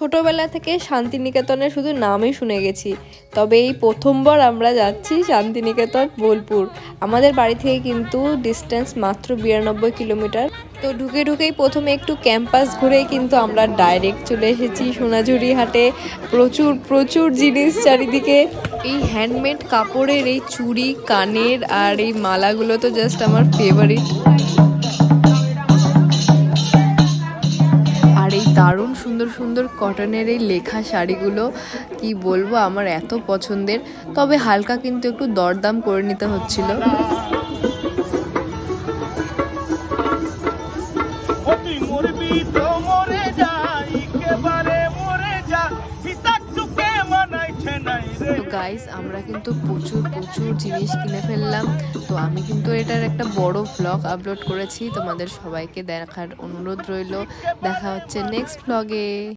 ছোটবেলা থেকে শান্তিনিকেতনের শুধু নামই শুনে গেছি, তবে এই প্রথমবার আমরা যাচ্ছি শান্তিনিকেতন বোলপুর। আমাদের বাড়ি থেকে কিন্তু ডিস্টেন্স মাত্র 92 কিলোমিটার। তো ঢুকেই প্রথমে একটু ক্যাম্পাস ঘুরেই কিন্তু আমরা ডাইরেক্ট চলে এসেছি সোনাঝুরি হাটে। প্রচুর প্রচুর জিনিস চারিদিকে। এই হ্যান্ডমেড কাপড়ের এই চুড়ি, কানের আর এই মালাগুলো তো জাস্ট আমার ফেভারিট। আর এই দারুণ সুন্দর সুন্দর কটনের এই লেখা শাড়িগুলো কি বলবো, আমার এত পছন্দের। তবে হালকা কিন্তু একটু দরদাম করে নিতে হচ্ছিল। তো গাইস, আমরা কিন্তু প্রচুর প্রচুর জিনিস কিনে ফেললাম। তো আমি কিন্তু এটার একটা বড় ভ্লগ আপলোড করেছি, তোমাদের সবাইকে দেখার অনুরোধ রইল। দেখা হচ্ছে নেক্সট ভ্লগে।